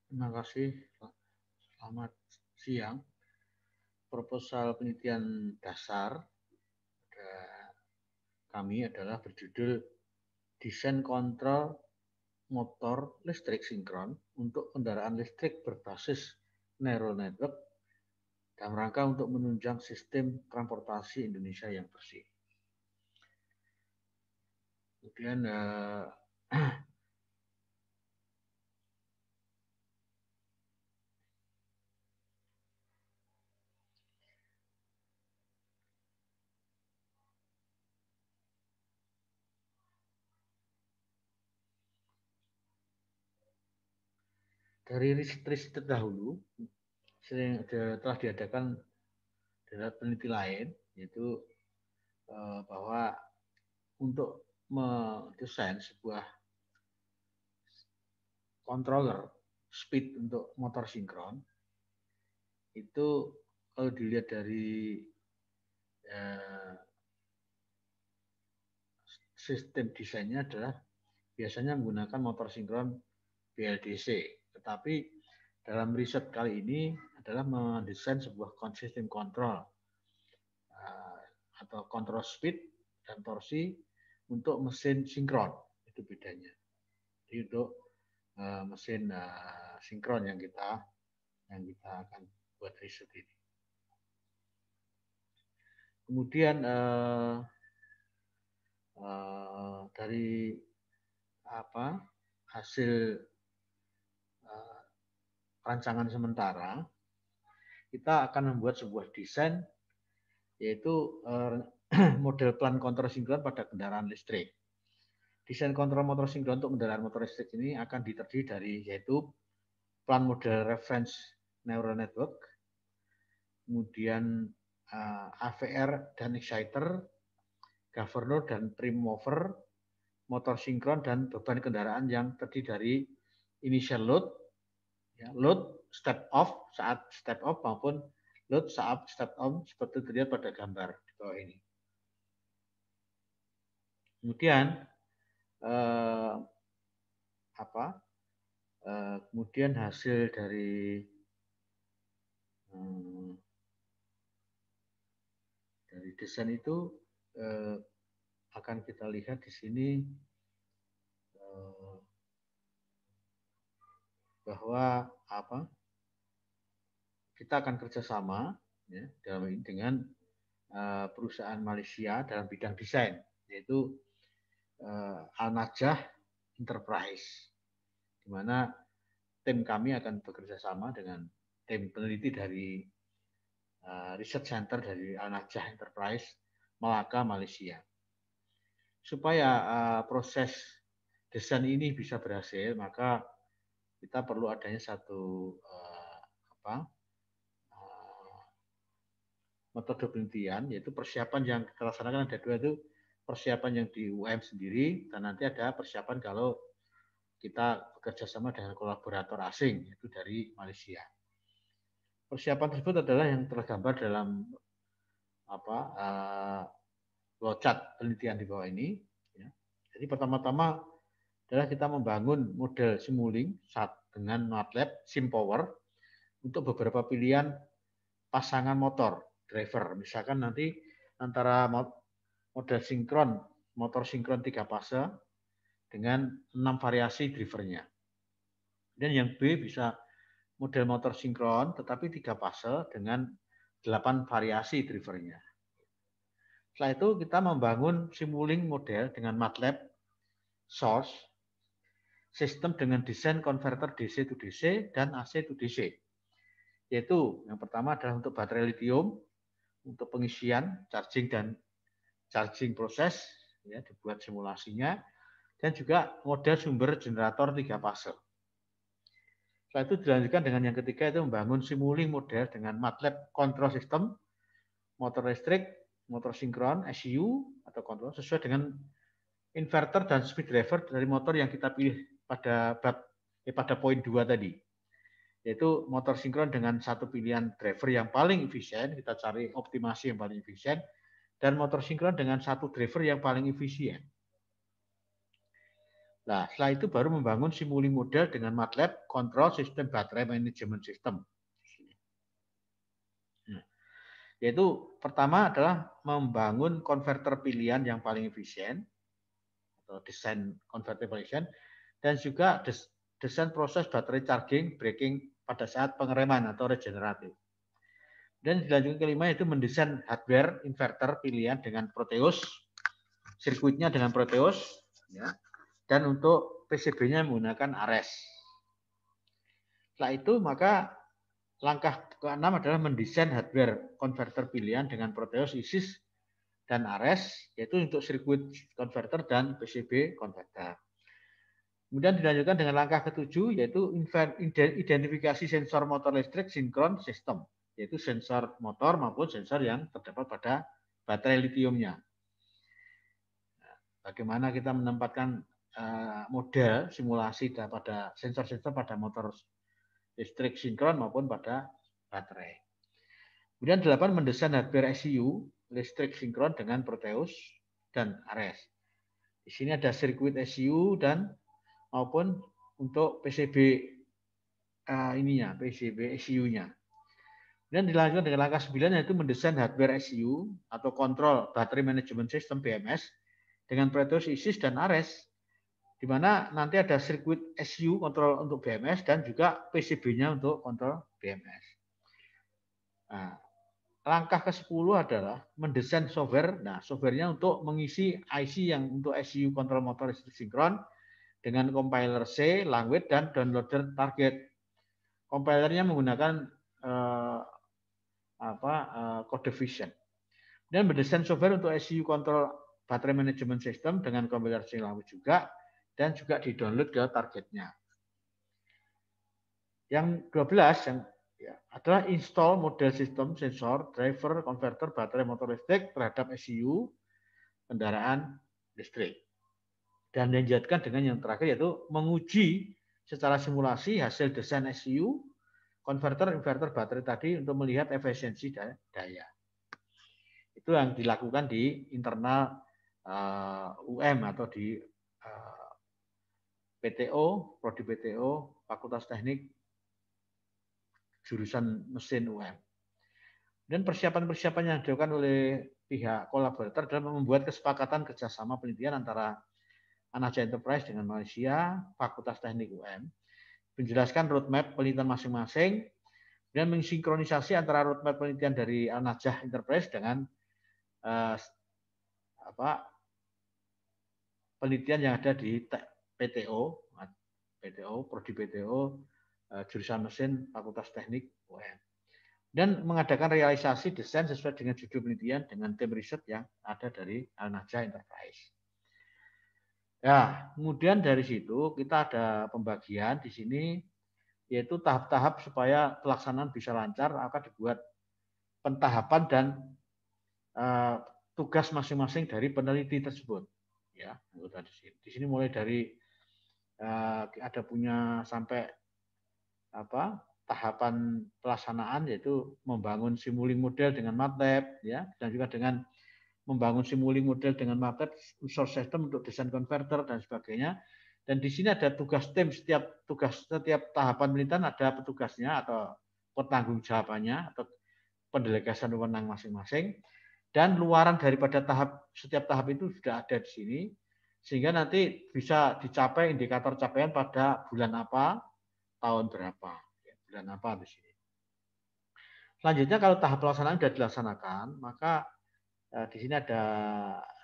Terima kasih. Selamat siang. Proposal penelitian dasar kami adalah berjudul Desain Kontrol Motor Listrik Sinkron untuk kendaraan listrik berbasis Neural Network dalam rangka untuk menunjang sistem transportasi Indonesia yang bersih. Kemudian dari riset terdahulu telah diadakan dari peneliti lain, yaitu bahwa untuk mendesain sebuah controller speed untuk motor sinkron itu kalau dilihat dari sistem desainnya adalah biasanya menggunakan motor sinkron BLDC, tetapi dalam riset kali ini adalah mendesain sebuah sistem kontrol atau kontrol speed dan torsi untuk mesin sinkron. Itu bedanya. Jadi untuk mesin sinkron yang kita akan buat riset ini. Kemudian dari hasil rancangan sementara, kita akan membuat sebuah desain yaitu model plan kontrol sinkron pada kendaraan listrik. Desain kontrol motor sinkron untuk kendaraan motor listrik ini akan terdiri dari yaitu plan model reference neural network, kemudian AVR dan exciter, governor dan prime mover, motor sinkron dan beban kendaraan yang terdiri dari initial load, load step off saat step off maupun load saat step on seperti terlihat pada gambar di bawah ini. Kemudian kemudian hasil dari desain itu akan kita lihat di sini bahwa kita akan kerjasama ya, dengan perusahaan Malaysia dalam bidang desain, yaitu Al-Najah Enterprise, di mana tim kami akan bekerja sama dengan tim peneliti dari Research Center dari Al-Najah Enterprise, Melaka, Malaysia. Supaya proses desain ini bisa berhasil, maka kita perlu adanya satu metode penelitian, yaitu persiapan yang kita laksanakan ada dua, itu persiapan yang di UM sendiri, dan nanti ada persiapan kalau kita bekerja sama dengan kolaborator asing, yaitu dari Malaysia. Persiapan tersebut adalah yang tergambar dalam flowchart penelitian di bawah ini. Ya. Jadi pertama-tama adalah kita membangun model Simulink dengan MATLAB SimPower untuk beberapa pilihan pasangan motor driver. Misalkan nanti antara model sinkron, motor sinkron 3 fase dengan 6 variasi drivernya. Dan yang B bisa model motor sinkron tetapi 3 fase dengan 8 variasi drivernya. Setelah itu kita membangun Simulink model dengan MATLAB Source, sistem dengan desain konverter DC to DC dan AC to DC. Yaitu yang pertama adalah untuk baterai lithium, untuk pengisian, charging dan charging proses, ya, dibuat simulasinya, dan juga model sumber generator 3 fase. Setelah itu dilanjutkan dengan yang ketiga, itu membangun Simulink model dengan MATLAB control system, motor listrik, motor sinkron, ECU atau kontrol sesuai dengan inverter dan speed driver dari motor yang kita pilih pada poin 2 tadi. Yaitu motor sinkron dengan satu pilihan driver yang paling efisien, kita cari optimasi yang paling efisien, dan motor sinkron dengan satu driver yang paling efisien. Nah, setelah itu baru membangun simuli model dengan MATLAB Control System Battery Management System. Yaitu pertama adalah membangun konverter pilihan yang paling efisien atau desain konverter efisien, dan juga desain proses baterai charging braking pada saat pengereman atau regeneratif. Dan dilanjutkan kelima yaitu mendesain hardware inverter pilihan dengan Proteus, sirkuitnya dengan Proteus, ya, dan untuk PCB-nya menggunakan Ares. Setelah itu maka langkah ke-6 adalah mendesain hardware konverter pilihan dengan Proteus, ISIS, dan Ares, yaitu untuk sirkuit konverter dan PCB konverter. Kemudian dilanjutkan dengan langkah ke-7 yaitu identifikasi sensor motor listrik sinkron sistem, yaitu sensor motor maupun sensor yang terdapat pada baterai litiumnya. Bagaimana kita menempatkan model simulasi pada sensor-sensor pada motor listrik sinkron maupun pada baterai. Kemudian 8 mendesain hardware ECU listrik sinkron dengan Proteus dan Ares. Di sini ada sirkuit ECU dan maupun untuk PCB PCB ECU-nya. Dan dilanjutkan dengan langkah 9 yaitu mendesain hardware ECU atau kontrol battery management system BMS dengan Proteus, ISIS, dan Ares, di mana nanti ada sirkuit ECU kontrol untuk BMS dan juga PCB-nya untuk kontrol BMS. Nah, langkah ke-10 adalah mendesain software. Nah, softwarenya untuk mengisi IC yang untuk ECU kontrol motor listrik sinkron dengan compiler C, language, dan downloader target. Compilernya menggunakan kode Vision. Dan mendesain software untuk ECU control battery management system dengan compiler C language juga, dan juga di-download ke targetnya. Yang 12 yang adalah install model sistem sensor, driver, konverter, baterai motor listrik terhadap ECU kendaraan listrik. Dan dilanjutkan dengan yang terakhir yaitu menguji secara simulasi hasil desain ECU, konverter, inverter, baterai tadi untuk melihat efisiensi daya. Itu yang dilakukan di internal UM atau di PTO, Prodi PTO, Fakultas Teknik, jurusan mesin UM. Dan persiapan-persiapan yang dilakukan oleh pihak kolaborator adalah membuat kesepakatan kerjasama penelitian antara Anaja Enterprise dengan Malaysia, Fakultas Teknik UM, menjelaskan roadmap penelitian masing-masing, dan mensinkronisasi antara roadmap penelitian dari Anaja Enterprise dengan penelitian yang ada di PTO, Prodi PTO, jurusan mesin Fakultas Teknik UM. Dan mengadakan realisasi desain sesuai dengan judul penelitian dengan tim riset yang ada dari Anaja Enterprise. Ya, kemudian dari situ kita ada pembagian di sini, yaitu tahap-tahap supaya pelaksanaan bisa lancar akan dibuat pentahapan dan tugas masing-masing dari peneliti tersebut. Ya, di sini mulai dari ada punya sampai tahapan pelaksanaan yaitu membangun simuli model dengan MATLAB, ya, dan juga dengan membangun simuli model dengan MATLAB, user system untuk desain konverter dan sebagainya. Dan di sini ada tugas tim, setiap tahapan penelitian ada petugasnya atau pertanggungjawabannya atau pendelegasian wewenang masing-masing. Dan luaran daripada setiap tahap itu sudah ada di sini, sehingga nanti bisa dicapai indikator capaian pada bulan apa, tahun berapa, bulan apa di sini. Selanjutnya kalau tahap pelaksanaan sudah dilaksanakan, maka di sini ada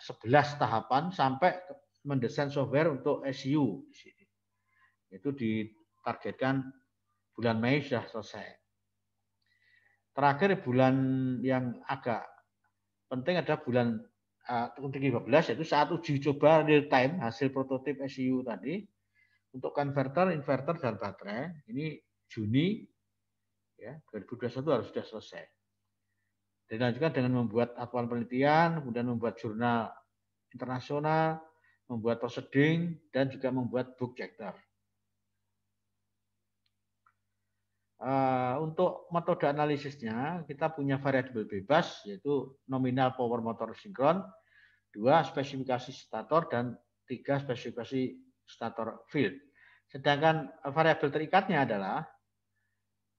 11 tahapan sampai mendesain software untuk ECU di sini. Itu ditargetkan bulan Mei sudah selesai. Terakhir bulan yang agak penting adalah bulan 2015 yaitu saat uji coba real time hasil prototip ECU tadi untuk konverter, inverter, dan baterai. Ini Juni ya 2021 harus sudah selesai. Dilanjutkan dengan membuat aturan penelitian, kemudian membuat jurnal internasional, membuat proceeding, dan juga membuat book chapter. Untuk metode analisisnya, kita punya variabel bebas, yaitu nominal power motor sinkron, 2 spesifikasi stator, dan 3 spesifikasi stator field. Sedangkan variabel terikatnya adalah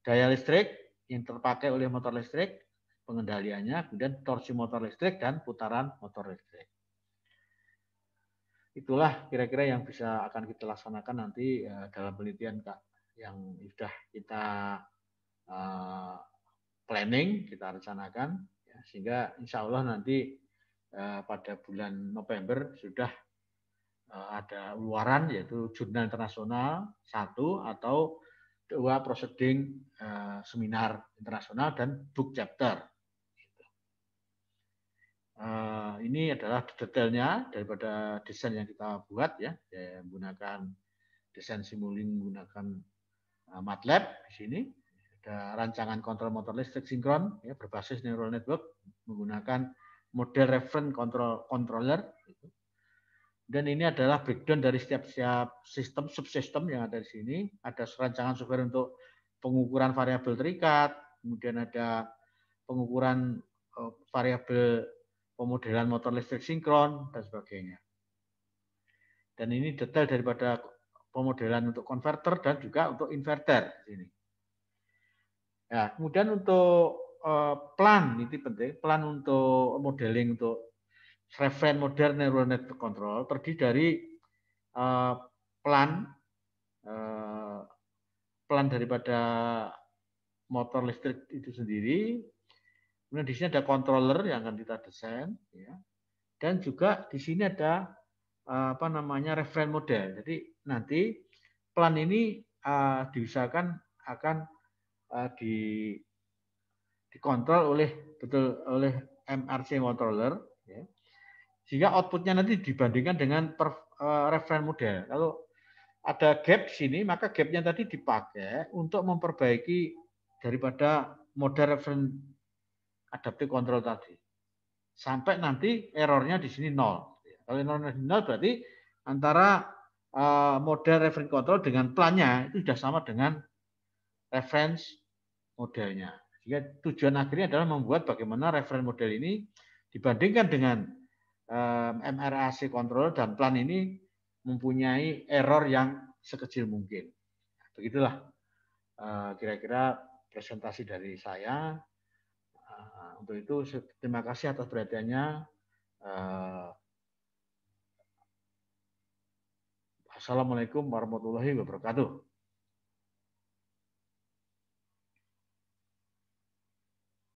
daya listrik yang terpakai oleh motor listrik, pengendaliannya, kemudian torsi motor listrik dan putaran motor listrik. Itulah kira-kira yang bisa akan kita laksanakan nanti dalam penelitian Kak, yang sudah kita planning, kita rencanakan, ya, sehingga insya Allah nanti pada bulan November sudah ada uluaran yaitu jurnal internasional 1 atau 2 proceeding seminar internasional dan book chapter. Ini adalah detailnya daripada desain yang kita buat ya, menggunakan desain Simulink menggunakan MATLAB di sini. Ada rancangan kontrol motor listrik sinkron ya, berbasis neural network menggunakan model reference controller. Dan ini adalah breakdown dari setiap sistem subsistem yang ada di sini. Ada rancangan software untuk pengukuran variabel terikat, kemudian ada pengukuran variabel pemodelan motor listrik sinkron dan sebagainya. Dan ini detail daripada pemodelan untuk konverter dan juga untuk inverter di sini. Ya, kemudian untuk plan ini penting, plan untuk modeling untuk reference model neural network control terdiri dari plan daripada motor listrik itu sendiri. Kemudian di sini ada controller yang akan kita desain, ya. Dan juga di sini ada reference model. Jadi nanti plan ini diusahakan akan dikontrol oleh MRC controller, ya. Sehingga outputnya nanti dibandingkan dengan reference model. Kalau ada gap di sini, maka gapnya tadi dipakai untuk memperbaiki daripada model reference adaptive control tadi. Sampai nanti errornya di sini 0. Kalau errornya 0 berarti antara model reference control dengan plannya itu sudah sama dengan reference modelnya. Sehingga tujuan akhirnya adalah membuat bagaimana reference model ini dibandingkan dengan MRAC control dan plan ini mempunyai error yang sekecil mungkin. Begitulah kira-kira presentasi dari saya. Untuk itu terima kasih atas perhatiannya. Assalamualaikum warahmatullahi wabarakatuh.